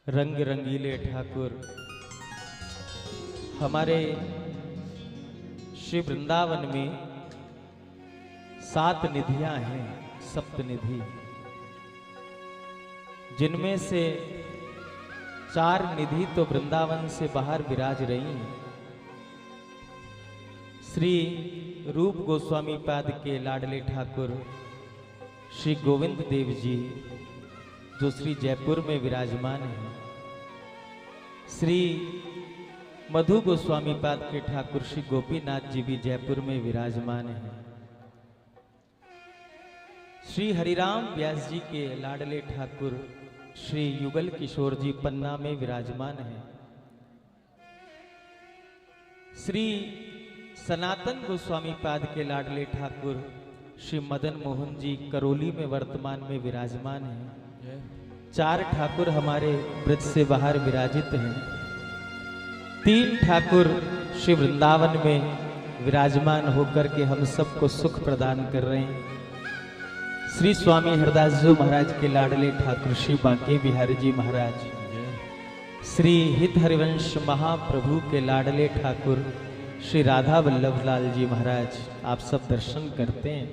रंग रंगीले ठाकुर हमारे श्री वृंदावन में 7 निधियां हैं, सप्तनिधि, जिनमें से 4 निधि तो वृंदावन से बाहर विराज रही हैं। श्री रूप गोस्वामी पाद के लाडले ठाकुर श्री गोविंद देव जी जो श्री जयपुर में विराजमान हैं। श्री मधु गोस्वामी पाद के ठाकुर श्री गोपीनाथ जी भी जयपुर में विराजमान हैं। श्री हरिराम व्यास जी के लाडले ठाकुर श्री युगल किशोर जी पन्ना में विराजमान हैं। श्री सनातन गोस्वामी पाद के लाडले ठाकुर श्री मदन मोहन जी करौली में वर्तमान में विराजमान हैं। 4 ठाकुर हमारे ब्रज से बाहर विराजित हैं। 3 ठाकुर श्री वृंदावन में विराजमान होकर के हम सबको सुख प्रदान कर रहे हैं। श्री स्वामी हरदास जी महाराज के लाडले ठाकुर श्री बांके बिहारी जी महाराज, श्री हित हरिवंश महाप्रभु के लाडले ठाकुर श्री राधा वल्लभ लाल जी महाराज, आप सब दर्शन करते हैं।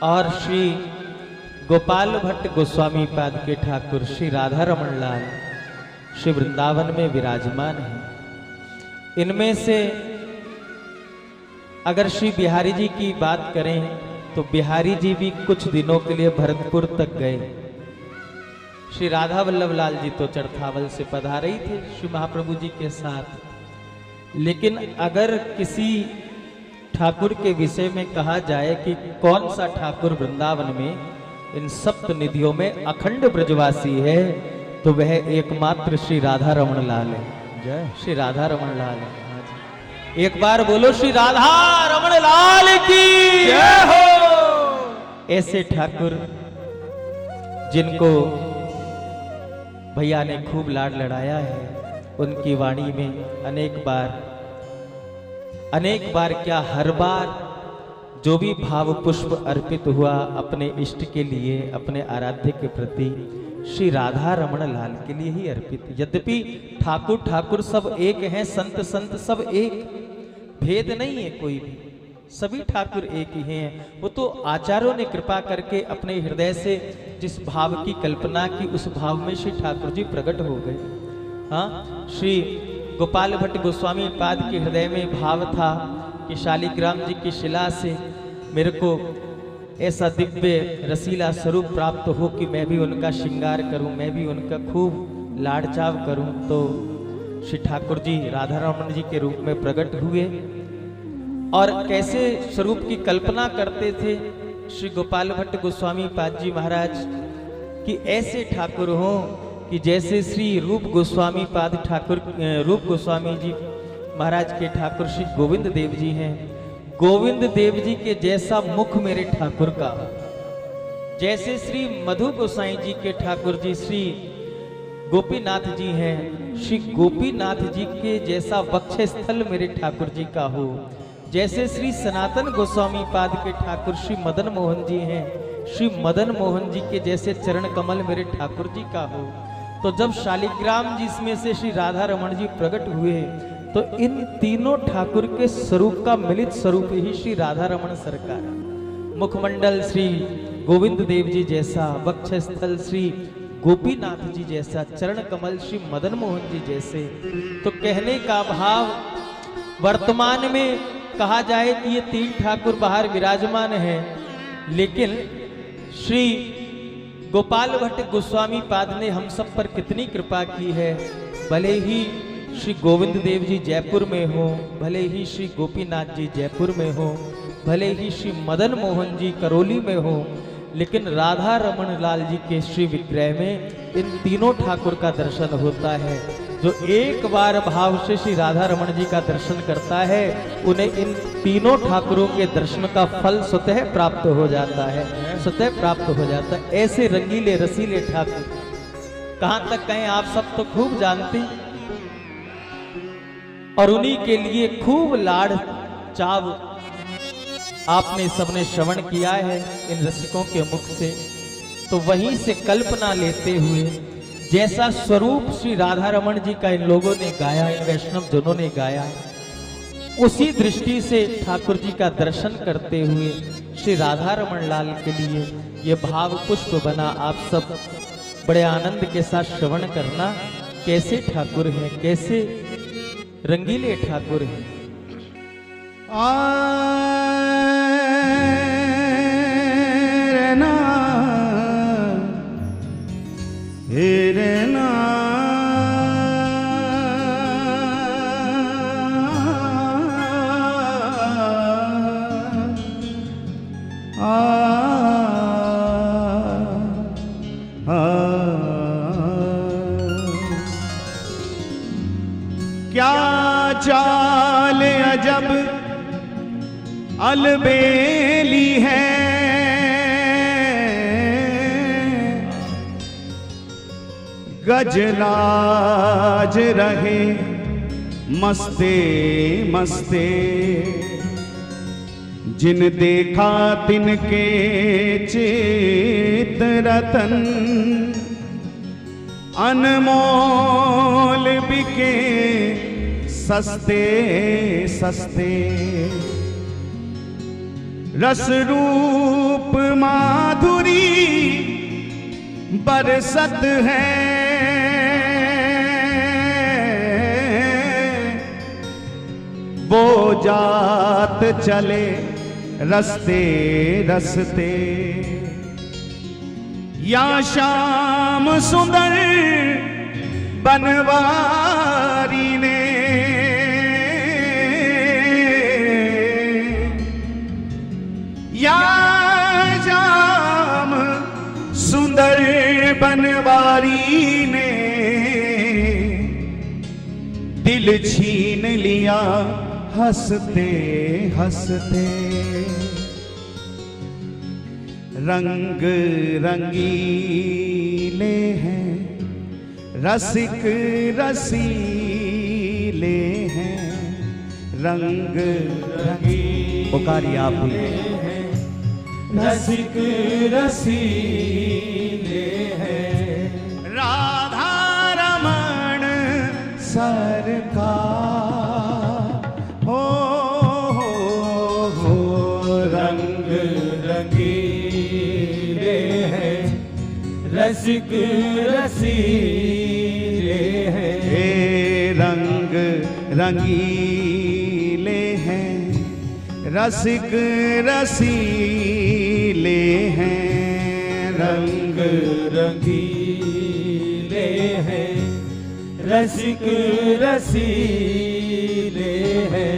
और श्री गोपाल भट्ट गोस्वामी पाद के ठाकुर श्री राधा रमन लाल श्री वृंदावन में विराजमान हैं। इनमें से अगर श्री बिहारी जी की बात करें तो बिहारी जी भी कुछ दिनों के लिए भरतपुर तक गए। श्री राधा वल्लभ लाल जी तो चरथावल से पधारे ही थे श्री महाप्रभु जी के साथ। लेकिन अगर किसी ठाकुर के विषय में कहा जाए कि कौन सा ठाकुर वृंदावन में इन सप्त निधियों में अखंड ब्रजवासी है, तो वह एकमात्र श्री राधा रमन लाल है। जय श्री राधा रमन लाल है। एक बार बोलो श्री राधा रमन लाल की जय हो। ऐसे ठाकुर जिनको भैया ने खूब लाड लड़ाया है, उनकी वाणी में अनेक बार क्या हर बार जो भी भाव पुष्प अर्पित हुआ अपने इष्ट के लिए, अपने आराध्य के प्रति, श्री राधा रमन लाल के लिए ही अर्पित। यद्यपि ठाकुर ठाकुर सब एक हैं, संत संत सब एक, भेद नहीं है कोई भी, सभी ठाकुर एक ही हैं। वो तो आचार्यों ने कृपा करके अपने हृदय से जिस भाव की कल्पना की, उस भाव में श्री ठाकुर जी प्रकट हो गए। हाँ, श्री गोपाल भट्ट गोस्वामी पाद के हृदय में भाव था कि शालिग्राम जी की शिला से मेरे को ऐसा दिव्य रसीला स्वरूप प्राप्त हो कि मैं भी उनका श्रृंगार करूं, मैं भी उनका खूब लाड़चाव करूं। तो श्री ठाकुर जी राधा रमन जी के रूप में प्रकट हुए और कैसे स्वरूप की कल्पना करते थे श्री गोपाल भट्ट गोस्वामी पाद जी महाराज कि ऐसे ठाकुर हों कि जैसे श्री रूप गोस्वामी पाद ठाकुर रूप गोस्वामी जी महाराज के ठाकुर श्री गोविंद देव जी हैं। गोविंद देव जी के जैसा मुख मेरे ठाकुर का, जैसे श्री मधु गोसाई जी के ठाकुर जी श्री गोपीनाथ जी हैं, श्री गोपीनाथ जी के जैसा वक्ष स्थल मेरे ठाकुर जी का हो, जैसे श्री सनातन गोस्वामी पाद के ठाकुर श्री मदन मोहन जी हैं, श्री मदन मोहन जी के जैसे चरण कमल मेरे ठाकुर जी का हो। तो जब शालिग्राम जी में से श्री राधा रमन जी प्रकट हुए तो इन तीनों ठाकुर के स्वरूप का मिलित स्वरूप ही श्री राधा रमन सरकार। मुखमंडल श्री गोविंद देव जी जैसा, वक्ष स्थल श्री गोपीनाथ जी जैसा, चरण कमल श्री मदन मोहन जी जैसे। तो कहने का भाव, वर्तमान में कहा जाए कि ये 3 ठाकुर बाहर विराजमान हैं, लेकिन श्री गोपाल भट्ट गोस्वामी पाद ने हम सब पर कितनी कृपा की है। भले ही श्री गोविंद देव जी जयपुर में हो, भले ही श्री गोपीनाथ जी जयपुर में हो, भले ही श्री मदन मोहन जी करौली में हो, लेकिन राधा रमन लाल जी के श्री विग्रह में इन तीनों ठाकुर का दर्शन होता है। जो एक बार भाव से श्री राधा रमन जी का दर्शन करता है, उन्हें इन तीनों ठाकुरों के दर्शन का फल स्वतः प्राप्त हो जाता है, स्वतः प्राप्त हो जाता है। ऐसे रंगीले रसीले ठाकुर कहां तक कहें, आप सब तो खूब जानते, और उन्हीं के लिए खूब लाड़ चाव आपने सबने श्रवण किया है इन रसिकों के मुख से। तो वहीं से कल्पना लेते हुए जैसा स्वरूप श्री राधा रमन जी का इन लोगों ने गाया, इन वैष्णव जनों ने गाया, उसी दृष्टि से ठाकुर जी का दर्शन करते हुए श्री राधा रमन लाल के लिए ये भाव पुष्प बना। आप सब बड़े आनंद के साथ श्रवण करना, कैसे ठाकुर हैं, कैसे रंगीले ठाकुर हैं। क्या चाल अजब अलबेली है, गजलाज रहे मस्ते मस्ते, जिन देखा तिनके चेत रतन, अनमोल बिके सस्ते सस्ते। रस रूप माधुरी बरसत है, वो जात चले रस्ते रस्ते। या शाम सुंदर बनवारी ने, या शाम सुंदर बनवारी ने, दिल छीन लिया हंसते हंसते। रंग रंगीले हैं रसिक रसीले हैं, रंग रंगीले पुकारी आप हैं रसिक रसीले हैं। राधा रमन सरकार हो रंग रंगीले हैं रसिक रसीले हैं। रंग रंगीले हैं रसिक रसीले हैं, रंग रंगीले हैं रसिक रसीले हैं।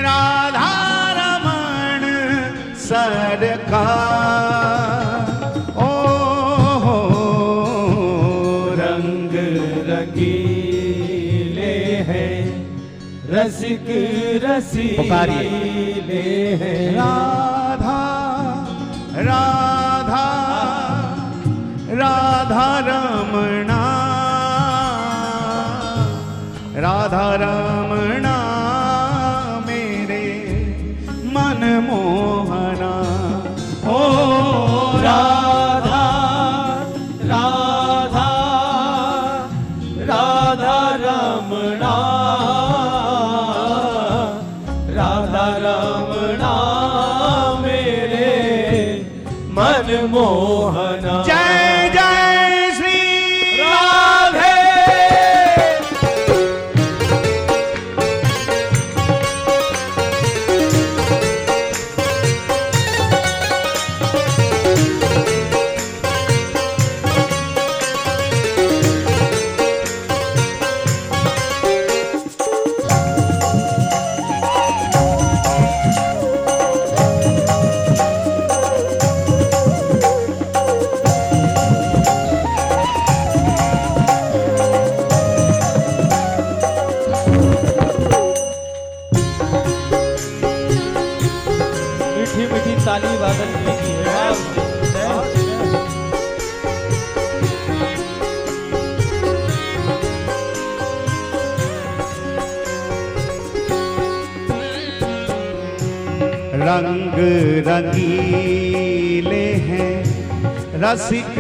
राधा रमन सरकार ओ हो, रंग रंगीले हैं रसिक रसीले हैं। राधा राधा राधा रमणा, राधा रमणा मेरे मन मोहना। ओ राधा राधा राधा रमणा, राधा रमणा मेरे मन मोहना। जय जय श्री राधे। ताली वादन की है। रंग रंगीले हैं रसिक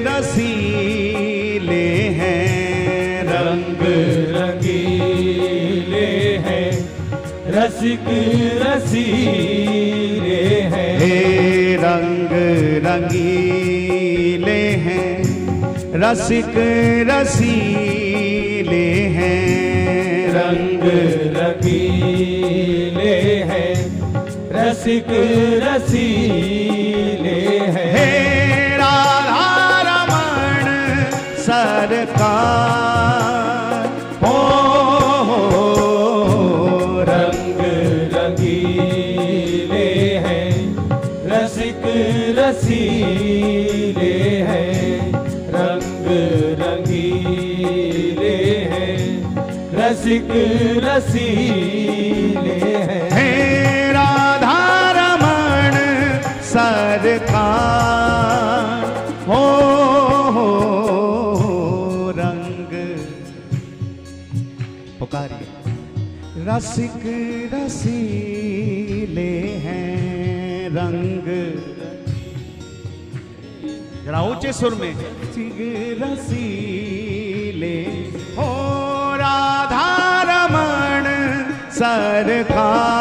रसीले हैं, रंग रंगीले हैं, रसिक रसीले हैं। हे रंग रंगीले हैं, रसिक रसीले हैं, रंग रंगीले हैं, रसिक रसीले हैं। हे राधा रमण सरकार हो, रंग रंगीले हैं, रसिक रसीले हैं, रंग रंगीले हैं, रसिक रसीले हैं। हे राधा रमण सरकार हो, रंग पुकारिए। रसिक रसीले हैं, रंग जरा ऊंचे सुर में, रसिक रसीले हो, राधा रमण सरकार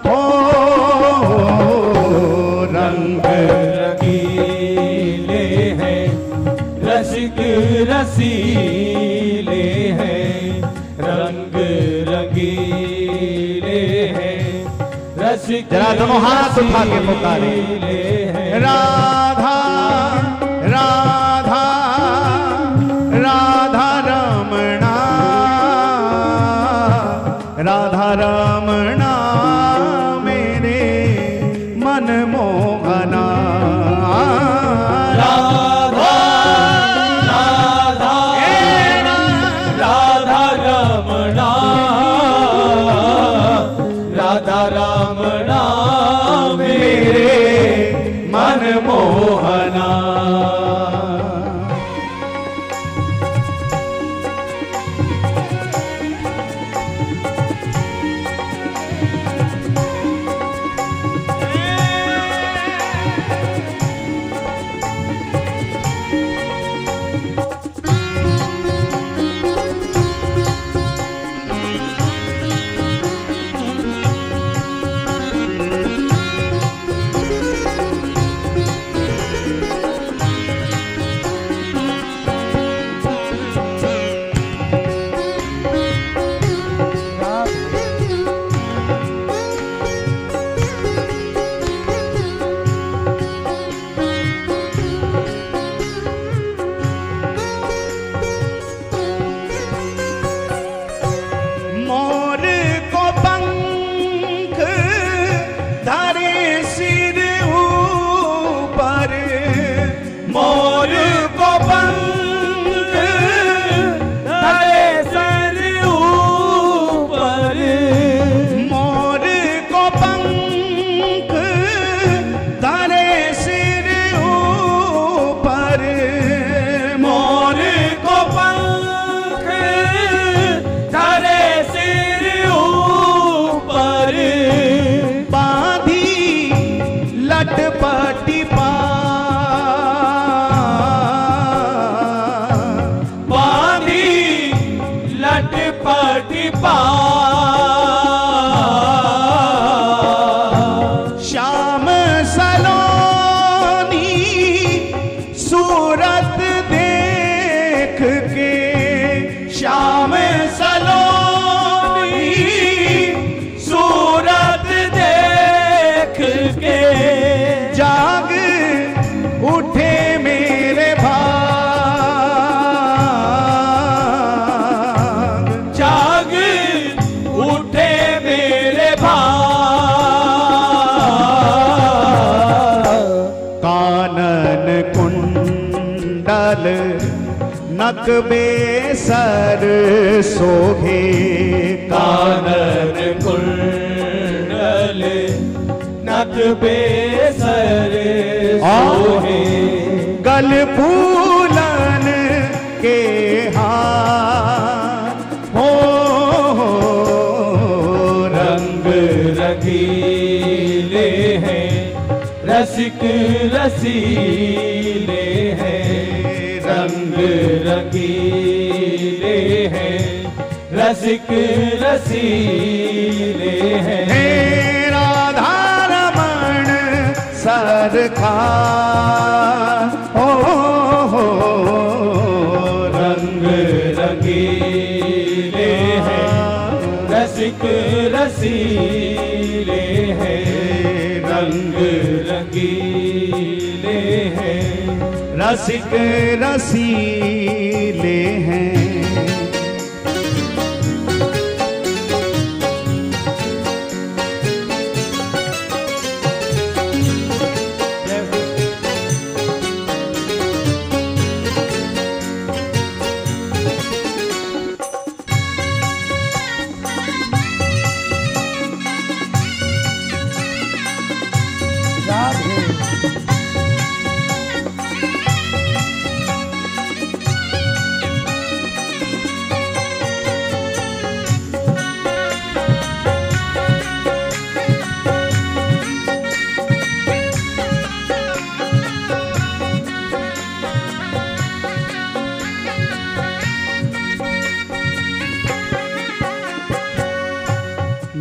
हो, रंग रंगीले हैं, रसिक रसीले हैं, रंग रंगीले हैं, रसिक जरा दोनों हाथ उठा के पुकारे। राधा राधा राधा रमणा, राधा रमणा मेरे मन मोहना। राधा राधा राधा रमणा, राधा रमणा मेरे मन मोहना। श्याम सलोनी सूरत देख के, श्याम सलोनी सूरत देख के, जाग उठे मेरे भाग, जाग उठे मेरे भाग। कानन कुंडल नक बेसर सोहे, कानन कुंडल नक बेसर सोहे, गल फूलन के हार हो, रंग रंगीले हैं, रसिक रसीले हैं, रंग रंगीले हैं, रसिक रसीले हैं। हे राधा रमण सरकार हो, रंग रंगीले हैं, रसिक रसीले हैं, रंग रंगीले हैं, रसिक रसीले हैं।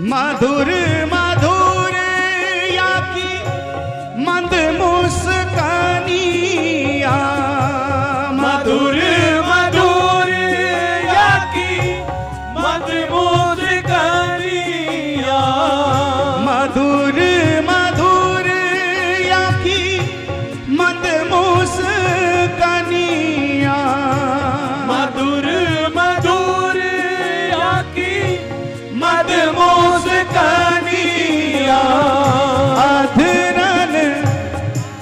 मधुर मधुर या की मंद मुस्कानिया, मधुर मधुर या की मद मुस्कानिया, मधुर मधुर या की मंद मुस्कानिया, मधुर मधुर या की मद मुस्कानिया, अधरन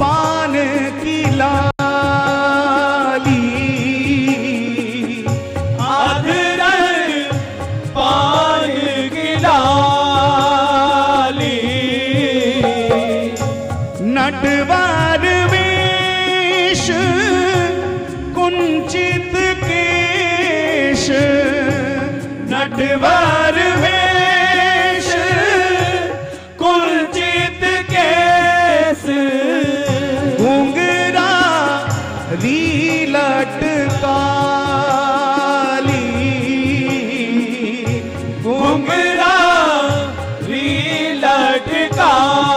पान की लाली, अधरन पान की लाली, नटवर वेश कुंचित केश, नटवर वेश कुंचित केस, घुंघरा री लटकाली, घुंघरा री लटकारी,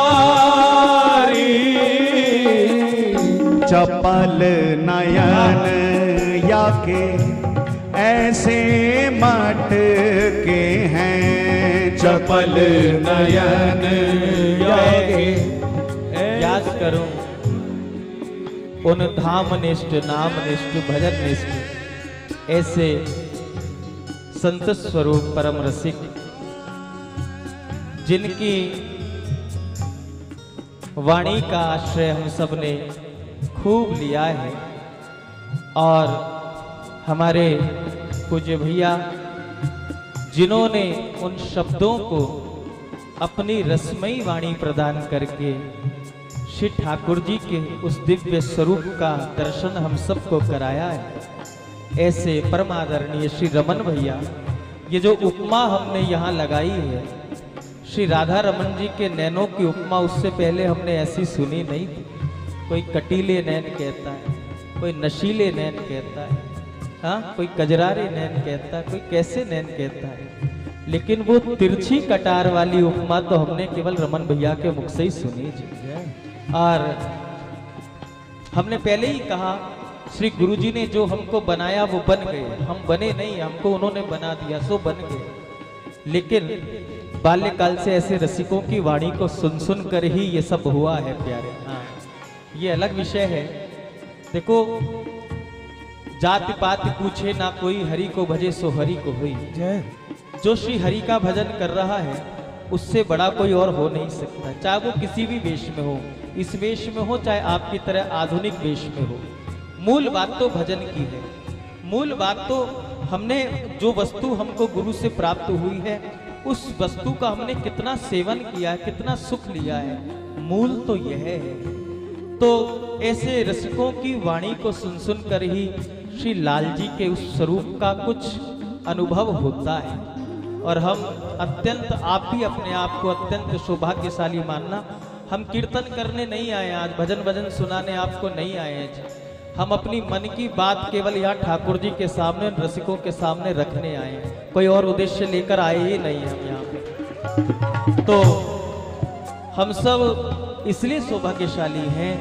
चपल नयन या के ऐसे मट के हैं, चपल नयन याके याद करूं उन धाम निष्ठ नाम निष्ठ भजन निष्ठ ऐसे संत स्वरूप परम रसिक जिनकी वाणी का आश्रय हम सब ने खूब लिया है और हमारे पूज्य भैया जिन्होंने उन शब्दों को अपनी रसमयी वाणी प्रदान करके श्री ठाकुर जी के उस दिव्य स्वरूप का दर्शन हम सबको कराया है। ऐसे परम आदरणीय श्री रमन भैया, ये जो उपमा हमने यहाँ लगाई है श्री राधा रमन जी के नैनों की उपमा, उससे पहले हमने ऐसी सुनी नहीं थी। कोई कटीले नैन कहता है, कोई नशीले नैन कहता है, हाँ कोई कजरारे नैन कहता है, कोई कैसे नैन कहता है, लेकिन वो तिरछी कटार वाली उपमा तो हमने केवल रमन भैया के मुख से ही सुनी जी। और हमने पहले ही कहा श्री गुरुजी ने जो हमको बनाया वो बन गए, हम बने नहीं, हमको उन्होंने बना दिया सो बन गए। लेकिन बाल्यकाल से ऐसे रसिकों की वाणी को सुन सुन कर ही ये सब हुआ है प्यारे। हाँ ये अलग विषय है। देखो जाति पात पूछे ना कोई, हरि को भजे सो हरि को हुई। जो श्री हरि का भजन कर रहा है उससे बड़ा कोई और हो नहीं सकता, चाहे वो किसी भी वेश में हो, इस वेश में हो चाहे आपकी तरह आधुनिक वेश में हो। मूल बात तो भजन की है, मूल बात तो हमने जो वस्तु हमको गुरु से प्राप्त हुई है उस वस्तु का हमने कितना सेवन किया है, कितना सुख लिया है, मूल तो यह है। तो ऐसे रसिकों की वाणी को सुन सुन कर ही श्री लाल जी के उस स्वरूप का कुछ अनुभव होता है। और हम अत्यंत, आप भी अपने आप को अत्यंत सौभाग्यशाली मानना हम कीर्तन करने नहीं आए आज, भजन भजन सुनाने आपको नहीं आए हैं जी। हम अपनी मन की बात केवल यहाँ ठाकुर जी के सामने, रसिकों के सामने रखने आए हैं, कोई और उद्देश्य लेकर आए ही नहीं हम यहाँ पे। तो हम सब इसलिए सौभाग्यशाली हैं।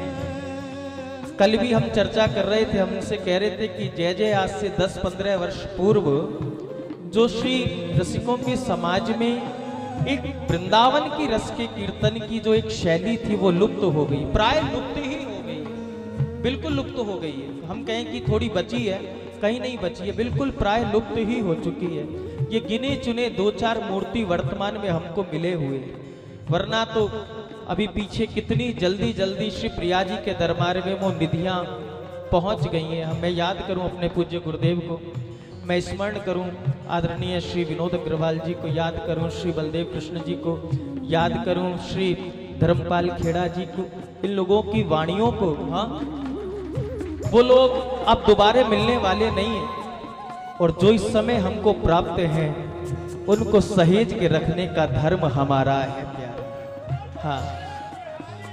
कल भी हम चर्चा कर रहे थे, हम उनसे कह रहे थे कि जय जय आज से 10-15 वर्ष पूर्व जो श्री रसिकों के समाज में एक वृंदावन की रस के कीर्तन की जो एक शैली थी वो लुप्त हो गई, प्राय लुप्त ही हो गई, बिल्कुल लुप्त हो गई है। हम कहें कि थोड़ी बची है, कहीं नहीं बची है, बिल्कुल प्राय लुप्त ही हो चुकी है। ये गिने चुने 2-4 मूर्ति वर्तमान में हमको मिले हुए, वरना तो अभी पीछे कितनी जल्दी जल्दी श्री प्रिया जी के दरबार में वो निधियां पहुंच गई हैं। मैं याद करूं अपने पूज्य गुरुदेव को, मैं स्मरण करूं आदरणीय श्री विनोद अग्रवाल जी को, याद करूं श्री बलदेव कृष्ण जी को, याद करूं श्री धर्मपाल खेड़ा जी को, इन लोगों की वाणियों को। हाँ, वो लोग अब दोबारा मिलने वाले नहीं हैं, और जो इस समय हमको प्राप्त हैं उनको सहेज के रखने का धर्म हमारा है प्यार। हाँ,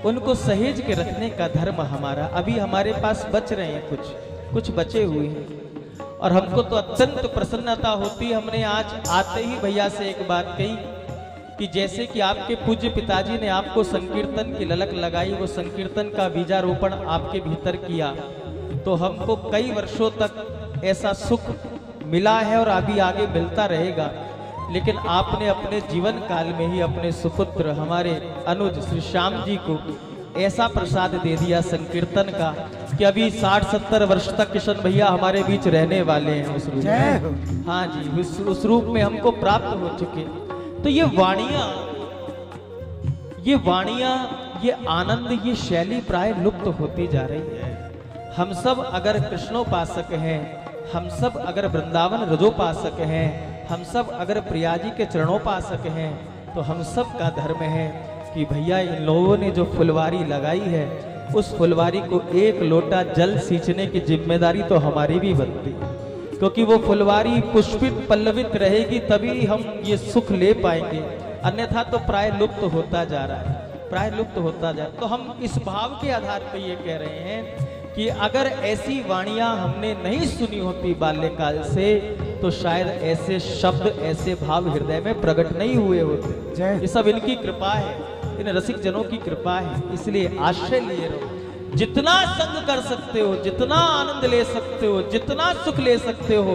उनको सहेज के रखने का धर्म हमारा। अभी हमारे पास बच रहे हैं, कुछ बचे हुए हैं, और हमको तो अत्यंत प्रसन्नता होती है। हमने आज आते ही भैया से एक बात कही कि जैसे कि आपके पूज्य पिताजी ने आपको संकीर्तन की ललक लगाई, वो संकीर्तन का बीजारोपण आपके भीतर किया, तो हमको कई वर्षों तक ऐसा सुख मिला है और अभी आगे मिलता रहेगा। लेकिन आपने अपने जीवन काल में ही अपने सुपुत्र हमारे अनुज श्री श्याम जी को ऐसा प्रसाद दे दिया संकीर्तन का कि अभी 60-70 वर्ष तक किशन भैया हमारे बीच रहने वाले हैं उस रूप में। हाँ जी, उस रूप में हमको प्राप्त हो चुके। तो ये वाणियां, ये आनंद, ये शैली प्राय लुप्त होती जा रही है। हम सब अगर कृष्णोपासक हैं, हम सब अगर वृंदावन रजोपासक हैं, हम सब अगर प्रिया जी के चरणोपासक हैं, तो हम सब का धर्म है कि भैया इन लोगों ने जो फुलवारी लगाई है, उस फुलवारी को एक लोटा जल सींचने की जिम्मेदारी तो हमारी भी बनती है, क्योंकि वो फुलवारी पुष्पित पल्लवित रहेगी तभी हम ये सुख ले पाएंगे, अन्यथा तो प्राय लुप्त होता जा रहा है, प्राय लुप्त होता जा रहा है। तो हम इस भाव के आधार पर ये कह रहे हैं कि अगर ऐसी वाणियां हमने नहीं सुनी होती बाल्यकाल से, तो शायद ऐसे शब्द, ऐसे भाव हृदय में प्रकट नहीं हुए होते। ये सब इनकी कृपा है, इन रसिक जनों की कृपा है। इसलिए आश्रय लिए रहो, जितना संग कर सकते हो, जितना आनंद ले सकते हो, जितना सुख ले सकते हो,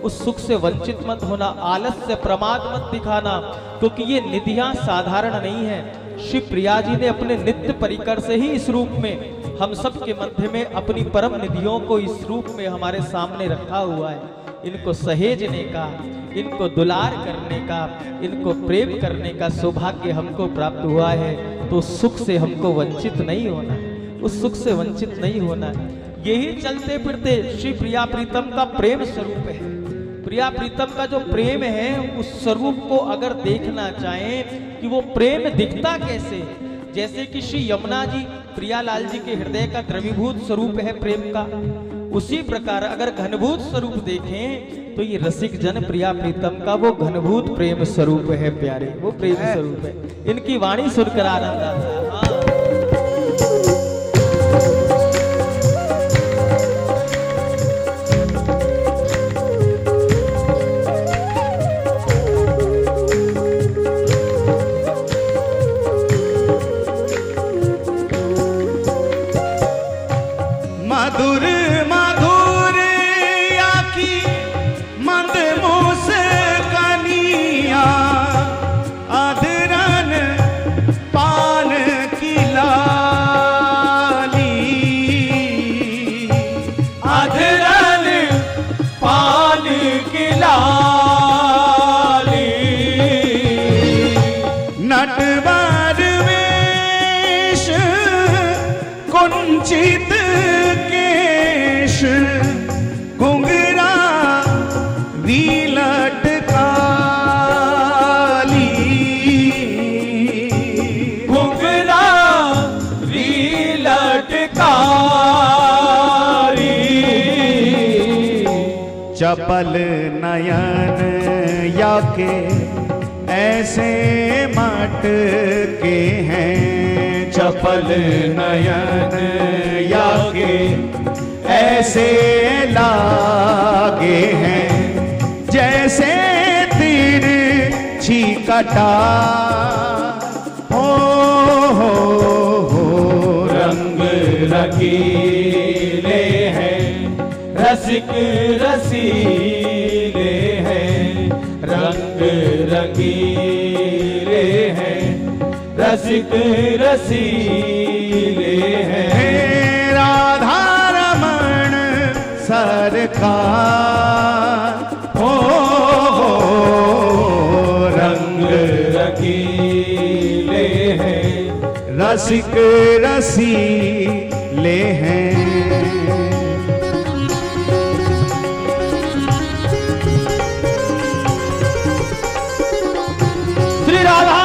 उस सुख से वंचित मत होना, आलस्य प्रमाद मत दिखाना, क्योंकि ये निधियां साधारण नहीं है। श्री प्रिया जी ने अपने नित्य परिकर से ही इस रूप में हम सब के मध्य में अपनी परम निधियों को इस रूप में हमारे सामने रखा हुआ है। इनको सहेजने का, इनको दुलार करने का, इनको प्रेम करने का सौभाग्य हमको प्राप्त हुआ है। तो सुख से हमको वंचित नहीं होना, उस सुख से वंचित नहीं होना। यही चलते फिरते श्री प्रिया प्रीतम का प्रेम स्वरूप है। प्रिया प्रीतम का जो प्रेम है, उस स्वरूप को अगर देखना चाहें कि वो प्रेम दिखता कैसे, जैसे कि श्री यमुना जी प्रियालाल जी के हृदय का द्रवीभूत स्वरूप है प्रेम का, उसी प्रकार अगर घनभूत स्वरूप देखें तो ये रसिक जन प्रिया प्रीतम का वो घनभूत प्रेम स्वरूप है प्यारे, वो प्रेम स्वरूप है। इनकी वाणी सुनकर आनंद आता है। मधुर मधुर आखी मंद मुस्कानिया, अधरन पान की लाली, अधरन पान की लाली, नटवर वेश कुंचित घुंघरा विलट काली, घुंघरा विलट काली, चपल नयन या के ऐसे मट के हैं चपल नयन यागे, ऐसे लागे हैं जैसे तिरछी कटार। हो रंग रंगीले हैं रसिक रसीले हैं, रंग रंगीले हैं रसिक रसीले हैं। राधा रमण सरकार हो रंग रंगीले हैं रसिक रसीले हैं। श्री राधा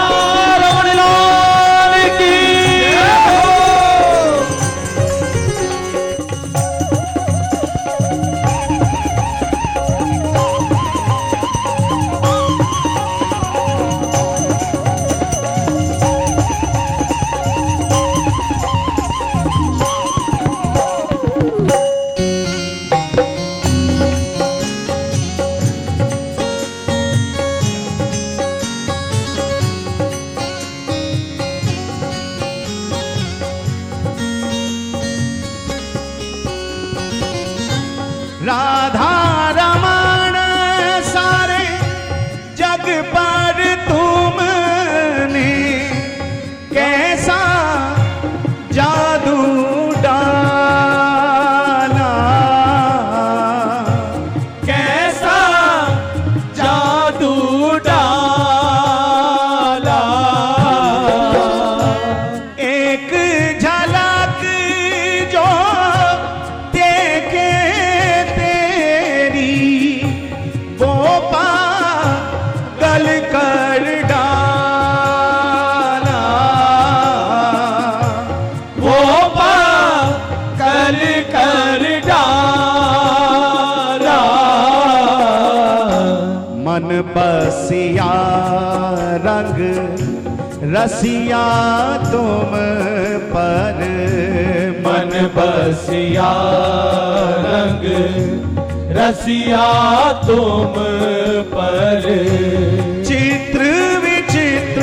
रमण लाल की राधा रमण सारे जग पर तुमने कैसा जादू डाला, कैसा जादू डाला। एक झलक जो देखे तेरी वो पागल कर डाला, वो पागल कर डाला। मन बसिया रंग रसिया तुम पर, मन बसिया रंग रसिया तुम पर, चित्र विचित्र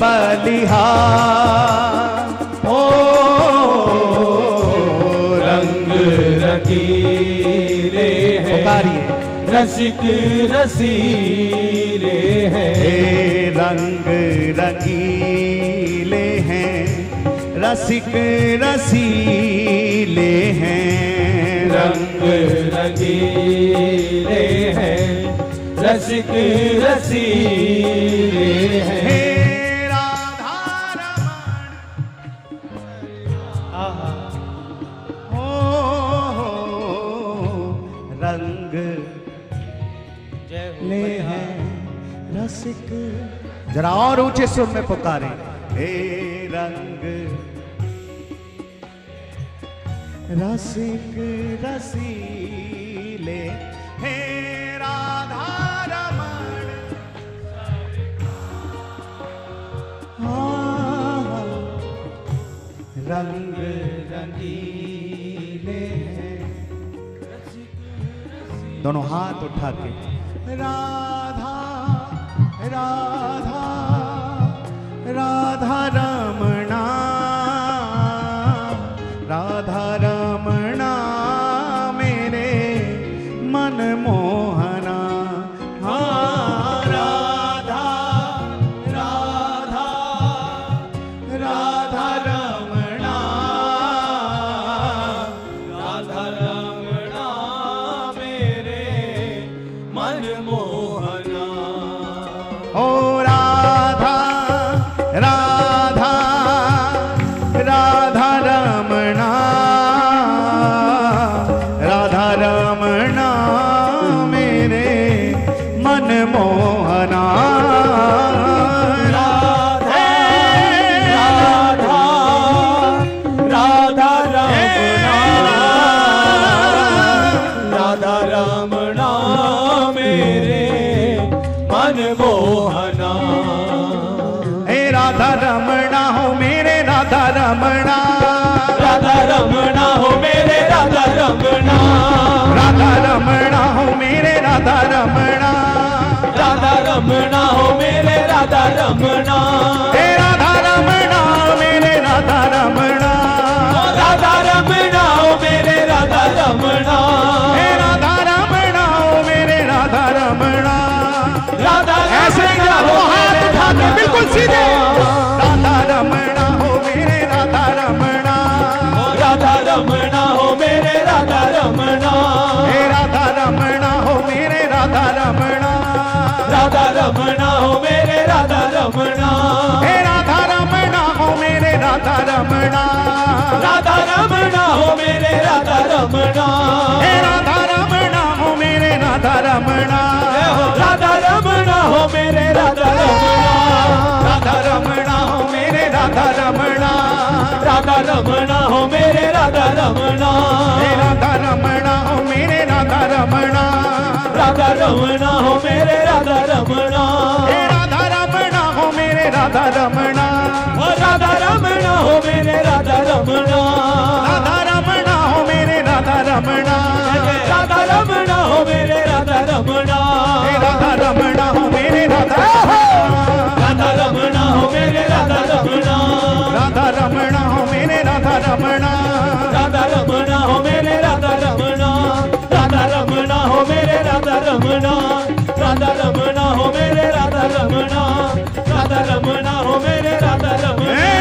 बलिहार हो रंग रंगीले हैं पुकारिए रसिक रसीले हैं। हे रंग रंगीले हैं रसिक रसीले हैं। रंग रंगीले हैं रसिक रसीले हैं। हे राधा रमण हो रंग ले हैं रसिक। जरा और ऊंचे सुर में पुकारे हे रंग रसिक रसीले हे राधा रमण। हाँ, रंग रंगीले हैं। दोनों हाथ उठा के राधा राधा राधा रमणा, राधा रमणा मेरे मन मोहना। हाँ राधा राधा राधा रमणा, राधा रमणा मेरे मन मोहना। ओ राधा राधा राधा रमणा, राधा रमणा मेरे मन मोहना। राधा राधा राधा रमणा, राधा रमणा मेरे मन मोहना। राधा रमणा हो मेरे राधा रमणा, राधा रमणा हो मेरे राधा रमणा, राधा रमणा हो मेरे राधा रमणा, राधा रमणा हो मेरे राधा रमणा, हे राधा रमणा मेरे राधा रमणा, राधा रमणा हो मेरे राधा रमणा, हे राधा रमणा हो मेरे राधा रमणा। राधा ऐसे क्या हो हाथ उठा के बिल्कुल सीधे, राधा रमणा हो मेरे राधा रमणा, राधा रमणा हो मेरे राधा रमणा, हे राधा रमणा हो मेरे राधा रमणा, राधा रमणा हो मेरे राधा रमणा, हे राधा रमणा हो मेरे राधा रमणा, राधा रमणा हो मेरे राधा रमणा, हे राधा रमणा हो मेरे राधा रमणा, राधा रमणा हो मेरे राधा रमणा, राधा रमणा हो मेरे राधा रमणा, राधा रमणा हो मेरे राधा रमणा, हे राधा रमणा हो मेरे राधा रमणा, राधा रमणा हो मेरे राधा रमणा, हे राधा रमणा हो मेरे राधा रमणा, राधा रमणा हो मेरे राधा रमणा, राधा रमणा हो मेरे राधा रमणा, राधा रमणा हो मेरे राधा रमणा, हे राधा रमणा हो मेरे राधा राधा रमणा हो मेरे राधा रमणा, राधा रमणा हो मेरे राधा रमणा, राधा रमणा हो मेरे राधा रमणा, राधा रमणा हो मेरे राधा रमणा, राधा रमणा हो मेरे राधा रमणा, राधा रमणा हो मेरे राधा रमणा, हे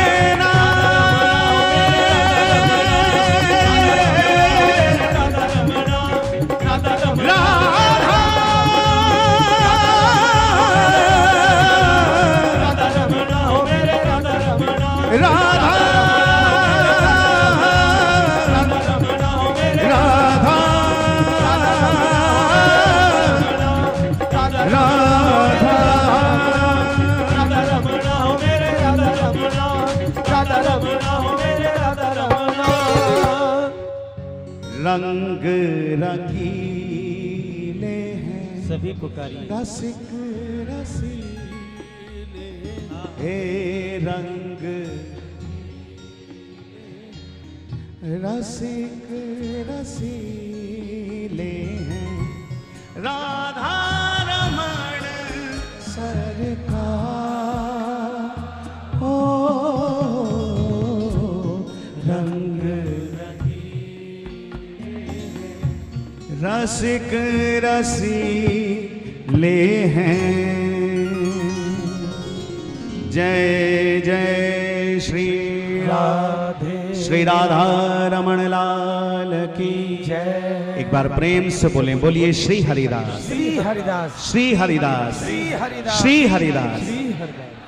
राधा रमणा, राधा रमणा, राधा रमणा हो मेरे राधा रमणा, राधा राधा रमणा हो मेरे राधा राधा राधा राधा रमणा हो मेरे राधा रमणा, राधा रमणा हो मेरे राधा रमणा। रंग रंगीले हैं सभी पुकारिए रसिक रसीले, हे रंग रसिक रसीले हैं राधा रमण सरकार, ओ रंग रसिक रसीले हैं। जय जय श्री राधे श्री राधा रमण लाल की जय। एक बार प्रेम से बोलें, बोलिए श्री हरिदास श्री हरिदास श्री हरिदास श्री हरिदास श्री हरिदास। श्री हरिदास।